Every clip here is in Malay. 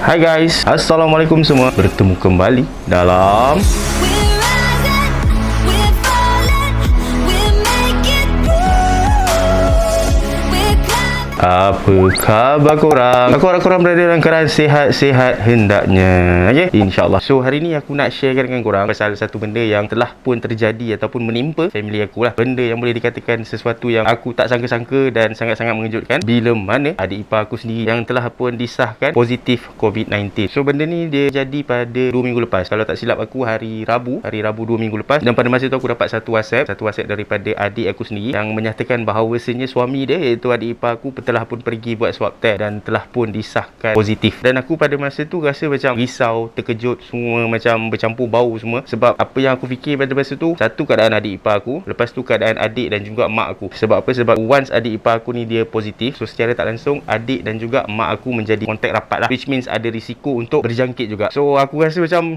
Hai guys, Assalamualaikum semua. Bertemu kembali dalam apa khabar korang? Aku harap korang berada dalam keadaan sihat-sihat hendaknya. Okay? InsyaAllah. So hari ni aku nak share dengan korang pasal satu benda yang telah pun terjadi ataupun menimpa family aku lah. Benda yang boleh dikatakan sesuatu yang aku tak sangka-sangka dan sangat-sangat mengejutkan. Bila mana adik ipar aku sendiri yang telah pun disahkan positif COVID-19. So benda ni dia jadi pada 2 minggu lepas. Kalau tak silap aku hari Rabu 2 minggu lepas. Dan pada masa tu aku dapat satu WhatsApp daripada adik aku sendiri yang menyatakan bahawasanya suami dia iaitu adik ipar aku telah pun pergi buat swab test dan telah pun disahkan positif. Dan aku pada masa tu rasa macam risau, terkejut, semua macam bercampur bau semua. Sebab apa yang aku fikir pada masa tu, satu keadaan adik ipar aku, lepas tu keadaan adik dan juga mak aku. Sebab apa? Sebab once adik ipar aku ni dia positif, so secara tak langsung adik dan juga mak aku menjadi kontak rapat lah, which means ada risiko untuk berjangkit juga. So aku rasa macam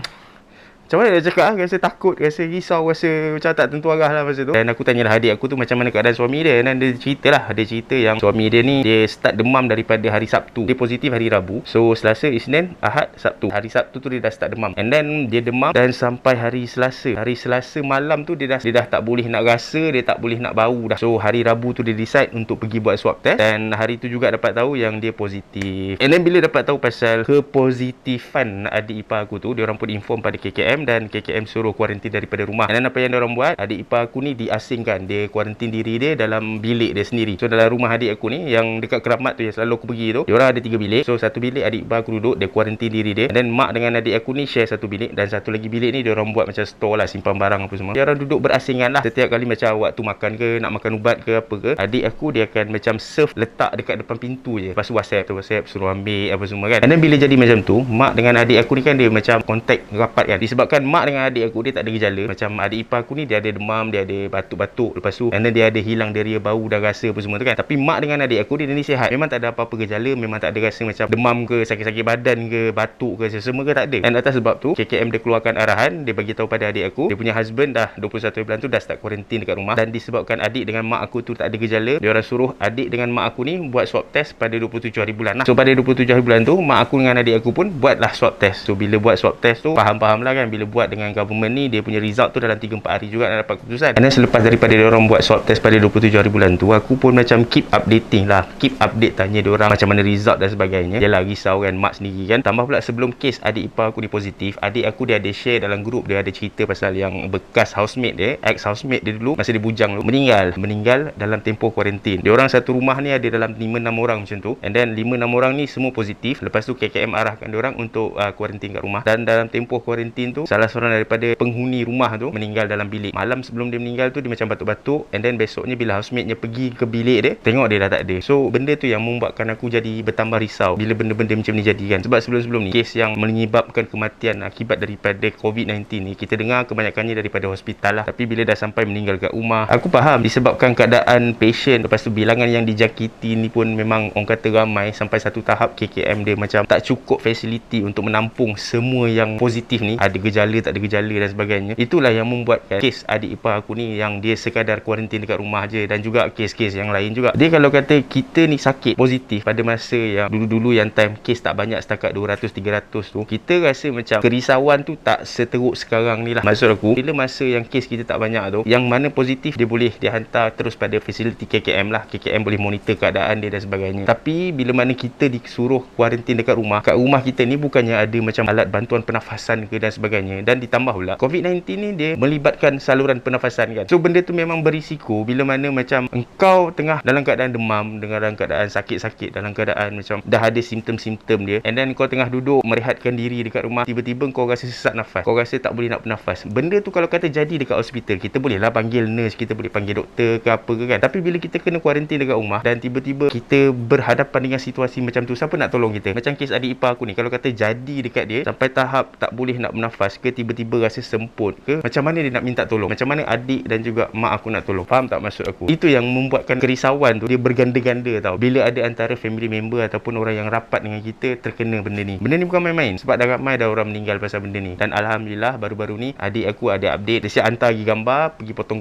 mana nak cakap, rasa takut, rasa risau, rasa macam tak tentu arah lah masa tu. Dan aku tanyalah adik aku tu macam mana keadaan suami dia. Dan dia cerita yang suami dia ni dia start demam daripada hari Sabtu. Dia positif hari Rabu. So Selasa, Isnin, Ahad, Sabtu. Hari Sabtu tu dia dah start demam. And then dia demam dan sampai hari Selasa. Hari Selasa malam tu dia dah tak boleh nak rasa, dia tak boleh nak bau dah. So hari Rabu tu dia decide untuk pergi buat swab test. Dan hari tu juga dapat tahu yang dia positif. And then bila dapat tahu pasal kepositifan adik ipar aku tu, dia orang pun inform pada KKM dan KKM suruh kuarantin daripada rumah. Dan apa yang diorang buat, adik ipar aku ni diasingkan. Dia kuarantin diri dia dalam bilik dia sendiri. So dalam rumah adik aku ni yang dekat keramat tu yang selalu aku pergi tu, diorang ada 3 bilik. So satu bilik adik ipar aku duduk, dia kuarantin diri dia. Dan mak dengan adik aku ni share satu bilik. Dan satu lagi bilik ni diorang buat macam store lah, simpan barang apa semua. Diorang duduk berasingan lah. Setiap kali macam waktu makan ke, nak makan ubat ke apa ke, adik aku dia akan macam serve letak dekat depan pintu je. Lepas tu WhatsApp suruh ambil apa semua kan. Dan bila jadi macam tu, mak dengan adik aku ni kan dia macam kontak rapat kan. Disebabkan mak dengan adik aku dia tak ada gejala. Macam adik ipar aku ni dia ada demam, dia ada batuk-batuk, lepas tu and then dia ada hilang deria bau dan rasa apa semua tu kan. Tapi mak dengan adik aku dia ni sihat. Memang tak ada apa-apa gejala, memang tak ada rasa macam demam ke, sakit-sakit badan ke, batuk ke, semua ke tak ada. Dan atas sebab tu KKM dia keluarkan arahan, dia bagi tahu pada adik aku, dia punya husband dah 21 bulan tu dah start kuarantin dekat rumah. Dan disebabkan adik dengan mak aku tu tak ada gejala, dia orang suruh adik dengan mak aku ni buat swab test pada 27 hari bulan lah. So pada 27 hari bulan tu mak aku dengan adik aku pun buatlah swab test. So bila buat swab test tu faham-faham lah kan, bila buat dengan government ni dia punya result tu dalam 3-4 hari juga nak dapat keputusan. Dan selepas daripada dia orang buat swab test pada 27 hari bulan tu, aku pun macam keep updating lah, keep update, tanya dia orang macam mana result dan sebagainya. Yalah risau kan mak sendiri kan. Tambah pula sebelum kes adik ipar aku ni positif, adik aku dia ada share dalam grup, dia ada cerita pasal yang bekas housemate dia, ex housemate dia dulu masa dia bujang dulu meninggal dalam tempoh kuarantin. Dia orang satu rumah ni ada dalam 5-6 orang macam tu. And then 5-6 orang ni semua positif. Lepas tu KKM arahkan dia orang untuk kuarantin kat rumah. Dan dalam tempoh kuarantin tu salah seorang daripada penghuni rumah tu meninggal dalam bilik. Malam sebelum dia meninggal tu dia macam batuk-batuk, and then besoknya bila housemate-nya pergi ke bilik dia, tengok dia dah tak ada. So benda tu yang membuatkan aku jadi bertambah risau bila benda-benda macam ni jadi kan. Sebab sebelum-sebelum ni kes yang menyebabkan kematian akibat daripada COVID-19 ni kita dengar kebanyakannya daripada hospital lah. Tapi bila dah sampai meninggal kat rumah, aku faham disebabkan keadaan patient, lepas tu bilangan yang dijangkiti ni pun memang orang kata ramai, sampai satu tahap KKM dia macam tak cukup fasiliti untuk menampung semua yang positif ni, ada gejala tak ada gejala dan sebagainya. Itulah yang membuatkan kes adik ipar aku ni yang dia sekadar kuarantin dekat rumah je, dan juga kes-kes yang lain juga. Dia kalau kata kita ni sakit positif pada masa yang dulu-dulu yang time kes tak banyak setakat 200-300 tu, kita rasa macam kerisauan tu tak seteruk sekarang ni lah. Maksud aku bila masa yang kes kita tak banyak tu, yang mana positif dia boleh dihantar terus pada fasiliti KKM lah. KKM boleh monitor keadaan dia dan sebagainya. Tapi bila mana kita disuruh kuarantin dekat rumah, kat rumah kita ni bukannya ada macam alat bantuan pernafasan ke dan sebagainya. Dan ditambah pula COVID-19 ni dia melibatkan saluran pernafasan kan. So benda tu memang berisiko bila mana macam engkau tengah dalam keadaan demam, dalam keadaan sakit-sakit, dalam keadaan macam dah ada simptom-simptom dia, and then kau tengah duduk merehatkan diri dekat rumah, tiba-tiba kau rasa sesak nafas, kau rasa tak boleh nak bernafas. Benda tu kalau kata jadi dekat hospital, kita boleh lah panggil nurse, kita boleh panggil doktor ke apa ke kan. Tapi bila kita kena kuarantin dekat rumah dan tiba-tiba kita berhadapan dengan situasi macam tu, siapa nak tolong kita? Macam kes adik ipar aku ni, kalau kata jadi dekat dia sampai tahap tak boleh nak bernafas, was ke, tiba-tiba rasa semput ke, macam mana dia nak minta tolong, macam mana adik dan juga mak aku nak tolong. Faham tak maksud aku? Itu yang membuatkan kerisauan tu dia berganda-ganda tau, bila ada antara family member ataupun orang yang rapat dengan kita terkena benda ni. Benda ni bukan main-main, sebab dah ramai dah orang meninggal pasal benda ni. Dan Alhamdulillah baru-baru ni adik aku ada update, dia siap hantar lagi gambar pergi potong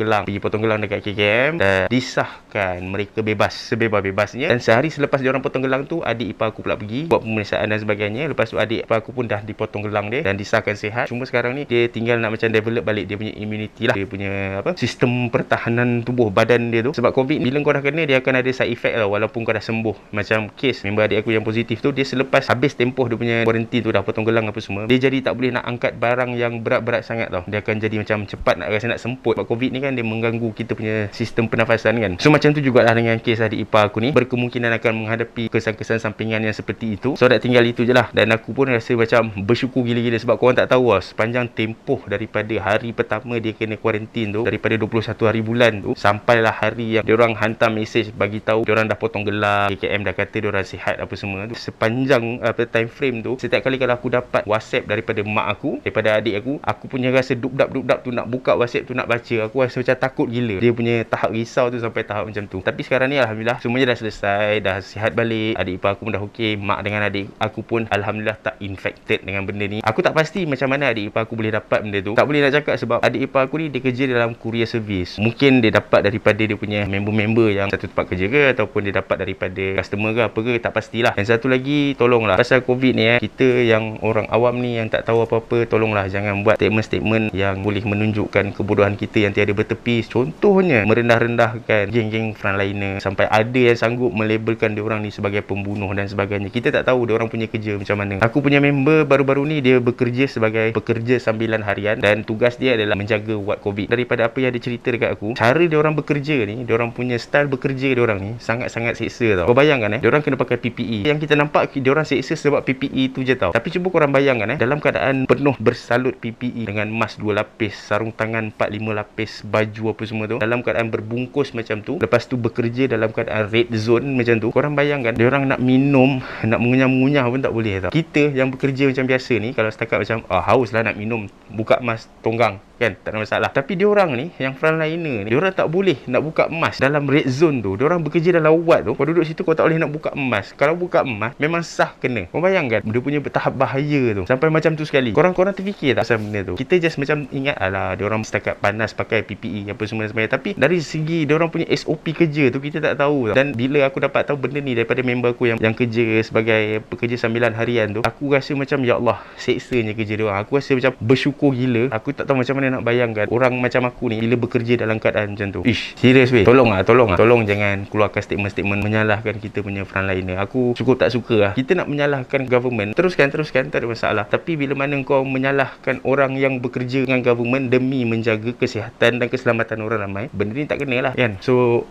gelang dekat KKM, dan disahkan mereka bebas, sebebas-bebasnya. Dan sehari selepas dia orang potong gelang tu, adik ipar aku pula pergi buat pemeriksaan dan sebagainya. Lepas tu adik ipar aku pun dah dipotong gelang dia dan disahkan sihat. Cuma sekarang ni dia tinggal nak macam develop balik dia punya immunity lah, dia punya sistem pertahanan tubuh badan dia tu. Sebab COVID bila kau dah kena, dia akan ada side effect tau, walaupun kau dah sembuh. Macam kes member adik aku yang positif tu, dia selepas habis tempoh dia punya quarantine tu, dah potong gelang apa semua, dia jadi tak boleh nak angkat barang yang berat-berat sangat tau. Dia akan jadi macam cepat nak rasa nak semput. Sebab COVID ni kan dia mengganggu kita punya sistem pernafasan kan. So macam tu jugalah dengan kes adik ipar aku ni, berkemungkinan akan menghadapi kesan-kesan sampingan yang seperti itu. So dah tinggal itu je lah. Dan aku pun rasa macam bersyukur gila-gila, sebab korang tak tahu lah, sepanjang tempoh daripada hari pertama dia kena kuarantin tu, daripada 21 hari bulan tu, sampailah hari yang diorang hantar mesej bagi tahu diorang dah potong gelang, KKM dah kata diorang sihat apa semua tu, sepanjang time frame tu, setiap kali kalau aku dapat WhatsApp daripada mak aku, daripada adik aku punya rasa dubdap tu nak buka WhatsApp tu nak baca, aku rasa macam takut gila. Dia punya tahap risau tu sampai tahap macam tu. Tapi sekarang ni Alhamdulillah semuanya dah selesai, dah sihat balik, adik ipar aku pun dah okey, mak dengan adik aku pun Alhamdulillah tak infected dengan benda ni. Aku tak pasti macam mana adik ipar aku boleh dapat benda tu, tak boleh nak cakap, sebab adik ipar aku ni dia kerja dalam courier service. Mungkin dia dapat daripada dia punya member-member yang satu tempat kerja ke, ataupun dia dapat daripada customer ke apa ke, tak pastilah. Dan satu lagi, tolonglah pasal COVID ni kita yang orang awam ni yang tak tahu apa-apa, tolonglah jangan buat statement-statement yang boleh menunjukkan kebodohan kita yang tiada bertepi. Contohnya merendah-rendahkan geng-geng frontliner, sampai ada yang sanggup melabelkan diorang ni sebagai pembunuh dan sebagainya. Kita tak tahu diorang punya kerja macam mana. Aku punya member baru-baru ni dia bekerja sebagai pekerja sambilan harian, dan tugas dia adalah menjaga ward COVID. Daripada apa yang dia cerita dekat aku, cara diorang bekerja ni, diorang punya style bekerja diorang ni sangat-sangat seksa tau. Kau bayangkan diorang kena pakai PPE. Yang kita nampak diorang seksa sebab PPE tu je tau. Tapi cuba korang bayangkan dalam keadaan penuh bersalut PPE dengan mask 2 lapis, sarung tangan 4-5 lapis, baju apa semua tu, dalam keadaan berbungkus macam tu, lepas tu bekerja dalam keadaan red zone macam tu. Korang bayangkan diorang nak minum, nak mengunyah-mengunyah pun tak boleh tau. Kita yang bekerja macam biasa ni, kalau setakat macam haus lah nak minum, buka mask tonggang kan, tak ada masalah. Tapi diorang ni yang frontliner ni, diorang tak boleh nak buka emas dalam red zone tu. Diorang bekerja dalam ward tu, kau duduk situ kau tak boleh nak buka emas. Kalau buka emas memang sah kena. Kau bayangkan dia punya tahap bahaya tu, sampai macam tu sekali. Korang terfikir tak pasal benda tu? Kita just macam ingat alah diorang setakat panas pakai PPE apa semua dan sebagainya. Tapi dari segi diorang punya SOP kerja tu kita tak tahu tau. Dan bila aku dapat tahu benda ni daripada member aku yang kerja sebagai pekerja sambilan harian tu, aku rasa macam ya Allah, seksanya kerja diorang. Aku rasa macam bersyukur gila. Aku tak tahu macam mana nak bayangkan orang macam aku ni bila bekerja dalam keadaan macam tu. Serius weh. Tolong jangan keluarkan statement-statement menyalahkan kita punya frontliner. Aku cukup tak suka lah. Kita nak menyalahkan government, teruskan, tak ada masalah. Tapi bila mana kau menyalahkan orang yang bekerja dengan government demi menjaga kesihatan dan keselamatan orang ramai, benda ni tak kena lah kan. So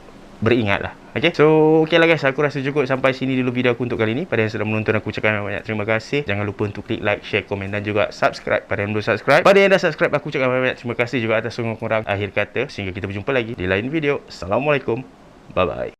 beringatlah. Okay, so okey lah guys, aku rasa cukup sampai sini dulu video aku untuk kali ni. Pada yang sudah menonton aku ucapkan banyak terima kasih. Jangan lupa untuk klik like, share, komen dan juga subscribe pada yang belum subscribe. Pada yang dah subscribe, aku ucapkan banyak terima kasih juga atas sokongan korang. Akhir kata, sehingga kita berjumpa lagi di lain video. Assalamualaikum, bye bye.